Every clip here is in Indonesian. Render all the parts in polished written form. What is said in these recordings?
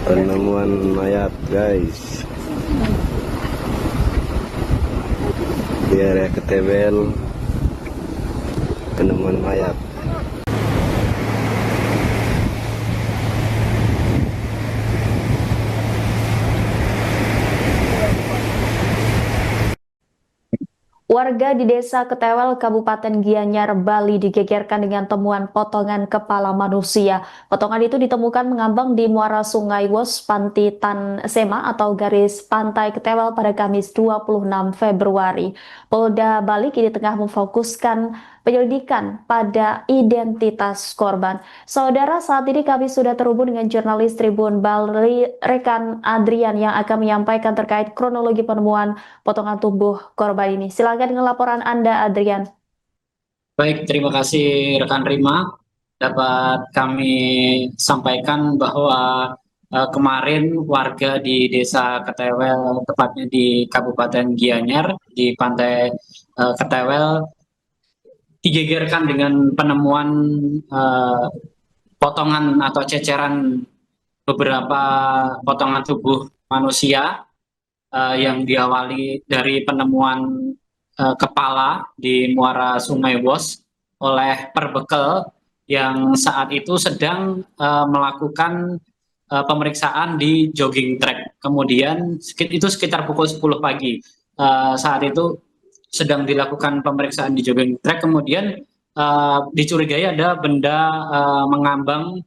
Penemuan mayat guys di area Ketewel, penemuan mayat. Warga di Desa Ketewel, Kabupaten Gianyar, Bali digegerkan dengan temuan potongan kepala manusia. Potongan itu ditemukan mengambang di muara Sungai Wos, Pantitan Sema atau garis pantai Ketewel pada Kamis 26 Februari. Polda Bali kini tengah memfokuskan penyelidikan pada identitas korban. Saudara, saat ini kami sudah terhubung dengan jurnalis Tribun Bali, rekan Adrian yang akan menyampaikan terkait kronologi penemuan potongan tubuh korban ini. Silakan dengan laporan Anda, Adrian. Baik, terima kasih rekan Rima. Dapat kami sampaikan bahwa kemarin warga di Desa Ketewel, tepatnya di Kabupaten Gianyar, di Pantai Ketewel, digegerkan dengan penemuan potongan atau ceceran beberapa potongan tubuh manusia yang diawali dari penemuan kepala di muara Sungai Wos oleh perbekal yang saat itu sedang melakukan pemeriksaan di jogging track. Kemudian itu sekitar pukul 10 pagi. Saat itu sedang dilakukan pemeriksaan di jogging track, kemudian dicurigai ada benda mengambang.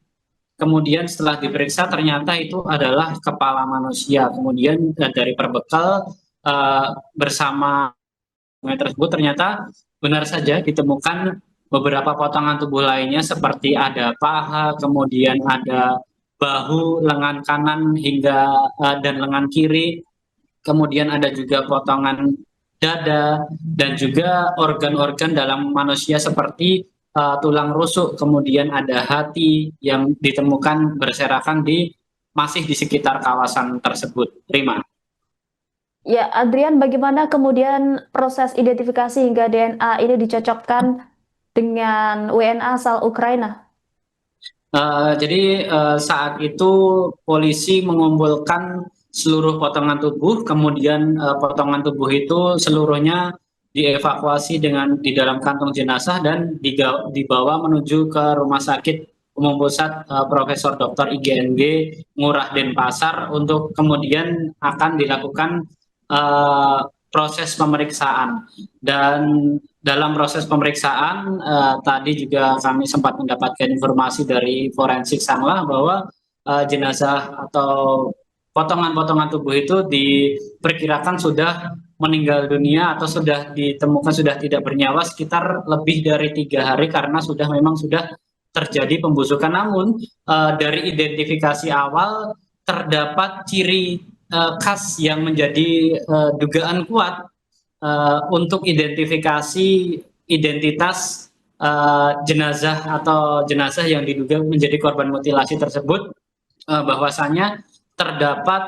Kemudian setelah diperiksa ternyata itu adalah kepala manusia. Kemudian dari perbekal bersama tersebut ternyata benar saja ditemukan beberapa potongan tubuh lainnya seperti ada paha, kemudian ada bahu, lengan kanan hingga dan lengan kiri. Kemudian ada juga potongan dada dan juga organ-organ dalam manusia seperti tulang rusuk, kemudian ada hati yang ditemukan berserakan masih di sekitar kawasan tersebut. Rima. Ya, Adrian, bagaimana kemudian proses identifikasi hingga DNA ini dicocokkan dengan WNA asal Ukraina? Jadi saat itu polisi mengumpulkan seluruh potongan tubuh, kemudian potongan tubuh itu seluruhnya dievakuasi di dalam kantong jenazah dan dibawa menuju ke Rumah Sakit Umum Pusat Profesor Dr. IGNG Ngurah Denpasar untuk kemudian akan dilakukan proses pemeriksaan. Dan dalam proses pemeriksaan tadi juga kami sempat mendapatkan informasi dari forensik Sanglah bahwa jenazah atau potongan-potongan tubuh itu diperkirakan sudah meninggal dunia atau sudah ditemukan sudah tidak bernyawa sekitar lebih dari 3 hari karena memang sudah terjadi pembusukan. Namun dari identifikasi awal terdapat ciri khas yang menjadi dugaan kuat untuk identifikasi identitas jenazah atau jenazah yang diduga menjadi korban mutilasi tersebut, bahwasanya terdapat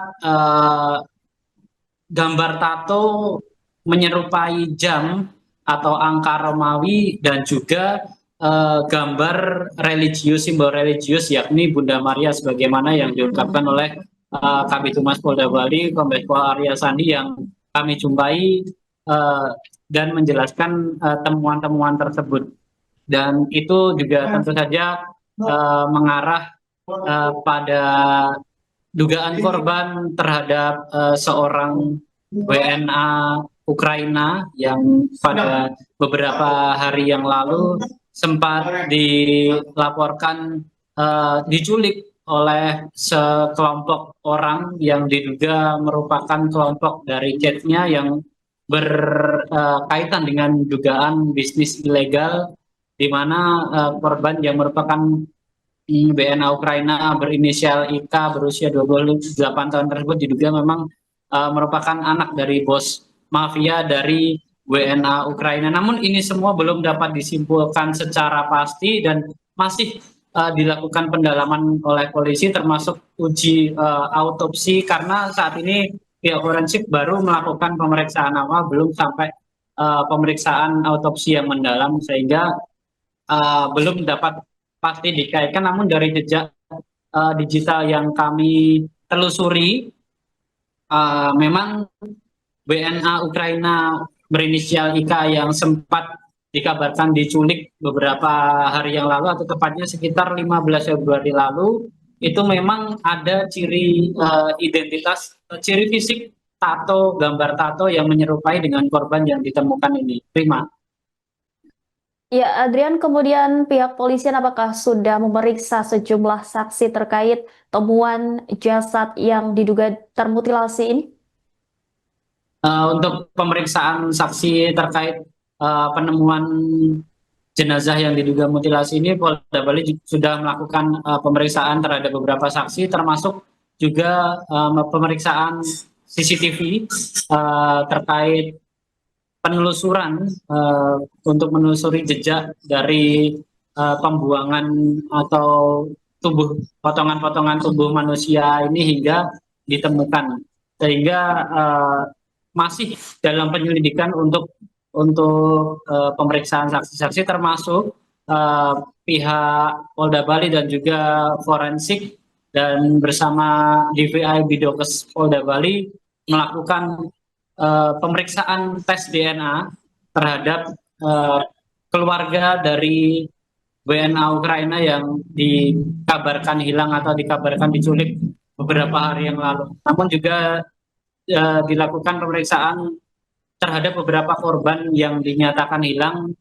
gambar tato menyerupai jam atau angka Romawi dan juga gambar religius, simbol religius yakni Bunda Maria sebagaimana yang diungkapkan oleh Kabid Humas Polda Bali Kombes Pol Arya Sandi yang kami jumpai dan menjelaskan temuan-temuan tersebut. Dan itu juga tentu saja mengarah pada dugaan korban terhadap seorang WNA Ukraina yang pada beberapa hari yang lalu sempat dilaporkan diculik oleh sekelompok orang yang diduga merupakan kelompok dari chatnya yang berkaitan dengan dugaan bisnis ilegal, di mana korban yang merupakan WNA Ukraina berinisial IK berusia 28 tahun tersebut diduga memang merupakan anak dari bos mafia dari WNA Ukraina. Namun ini semua belum dapat disimpulkan secara pasti dan masih dilakukan pendalaman oleh polisi termasuk uji autopsi karena saat ini pihak forensik baru melakukan pemeriksaan awal, belum sampai pemeriksaan autopsi yang mendalam sehingga belum dapat pasti dikaitkan. Namun dari jejak digital yang kami telusuri, memang WNA Ukraina berinisial IK yang sempat dikabarkan diculik beberapa hari yang lalu, atau tepatnya sekitar 15 Februari lalu, itu memang ada ciri identitas, ciri fisik tato, gambar tato yang menyerupai dengan korban yang ditemukan ini. Prima. Ya, Adrian, kemudian pihak polisian apakah sudah memeriksa sejumlah saksi terkait temuan jasad yang diduga termutilasi ini? Untuk pemeriksaan saksi terkait penemuan jenazah yang diduga mutilasi ini, Polda Bali sudah melakukan pemeriksaan terhadap beberapa saksi, termasuk juga pemeriksaan CCTV terkait penelusuran untuk menelusuri jejak dari pembuangan atau potongan-potongan tubuh manusia ini hingga ditemukan, sehingga masih dalam penyelidikan untuk pemeriksaan saksi-saksi, termasuk pihak Polda Bali dan juga forensik, dan bersama DVI Bidokes Polda Bali melakukan pemeriksaan tes DNA terhadap keluarga dari WNA Ukraina yang dikabarkan hilang atau dikabarkan diculik beberapa hari yang lalu. Namun juga dilakukan pemeriksaan terhadap beberapa korban yang dinyatakan hilang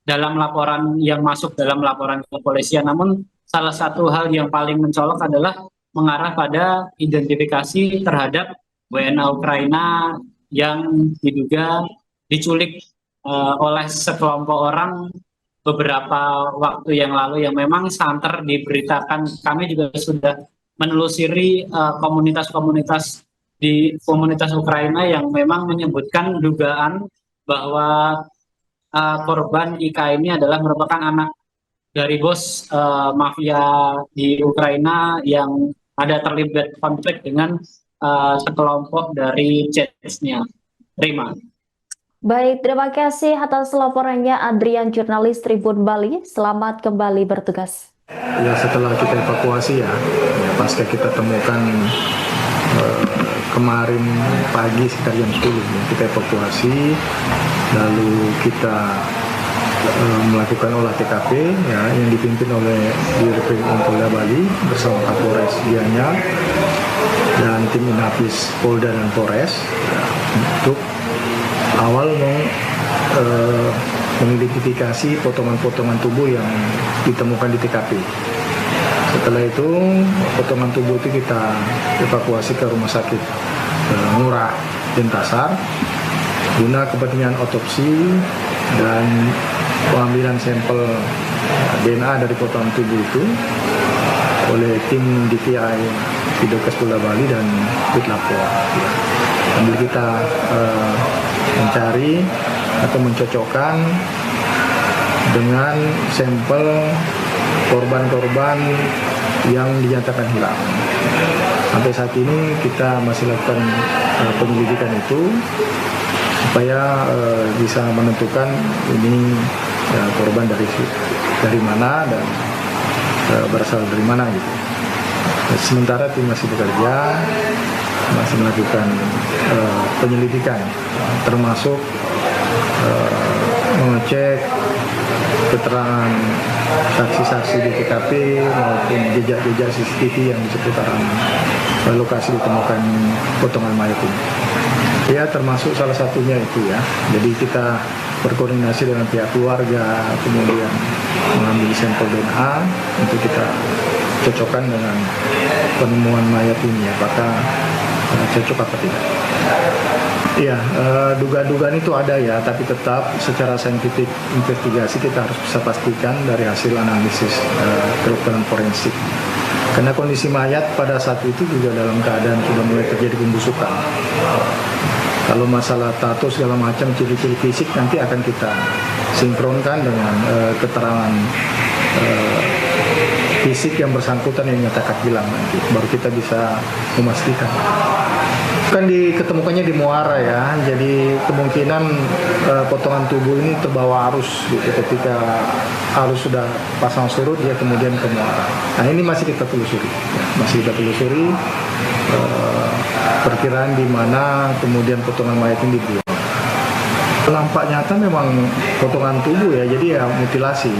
dalam laporan yang masuk dalam laporan kepolisian. Namun salah satu hal yang paling mencolok adalah mengarah pada identifikasi terhadap WNA Ukraina yang diduga diculik oleh sekelompok orang beberapa waktu yang lalu, yang memang santer diberitakan. Kami juga sudah menelusuri komunitas-komunitas di komunitas Ukraina yang memang menyebutkan dugaan bahwa korban IK ini adalah merupakan anak dari bos mafia di Ukraina yang ada terlibat konflik dengan sekelompok dari Chechnya. Terima. Baik, terima kasih atas laporannya Adrian, jurnalis Tribun Bali. Selamat kembali bertugas. Ya, setelah kita evakuasi ya pasca kita temukan kemarin pagi sekitar jam 10 ya, kita evakuasi, lalu kita melakukan olah TKP ya, yang dipimpin oleh Dirkrim Polda Bali bersama Kapolres Gianyar dan tim Inafis Polda dan Polres ya, untuk awal mengidentifikasi potongan-potongan tubuh yang ditemukan di TKP. Setelah itu potongan tubuh itu kita evakuasi ke rumah sakit Ngurah Denpasar guna kepentingan otopsi dan pengambilan sampel DNA dari potongan tubuh itu oleh tim DVI Bidokes Polda Bali dan Puslapor. Sambil kita mencari atau mencocokkan dengan sampel korban-korban yang dinyatakan hilang. Sampai saat ini kita masih lakukan penyelidikan itu supaya bisa menentukan ini korban dari mana dan berasal dari mana gitu. Sementara tim masih bekerja, masih melakukan penyelidikan, termasuk mengecek keterangan saksi-saksi di TKP maupun jejak-jejak CCTV yang di seputaran lokasi ditemukan potongan mayat ini. Ya, termasuk salah satunya itu ya. Jadi kita berkoordinasi dengan pihak keluarga, kemudian mengambil sampel DNA untuk kita cocokkan dengan penemuan mayat ini, apakah cocok apa tidak. Iya, dugaan-dugaan itu ada ya, tapi tetap secara saintifik investigasi kita harus bisa pastikan dari hasil analisis kedokteran forensik. Karena kondisi mayat pada saat itu juga dalam keadaan sudah mulai terjadi pembusukan. Kalau masalah tato segala macam ciri-ciri fisik nanti akan kita sinkronkan dengan keterangan fisik yang bersangkutan yang nyatakan hilang nanti, baru kita bisa memastikan. Kan diketemukannya di muara ya, jadi kemungkinan potongan tubuh ini terbawa arus gitu ketika harus sudah pasang surut dia kemudian ke muara. Nah ini masih kita telusuri, ya, masih kita telusuri perkiraan di mana kemudian potongan mayat ini dibuang. Nampak nyata memang potongan tubuh ya, jadi ya mutilasi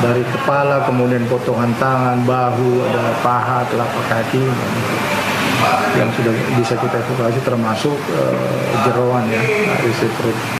dari kepala, kemudian potongan tangan, bahu, ada paha, telapak kaki yang sudah bisa kita evakuasi termasuk jeroan ya, isi perut.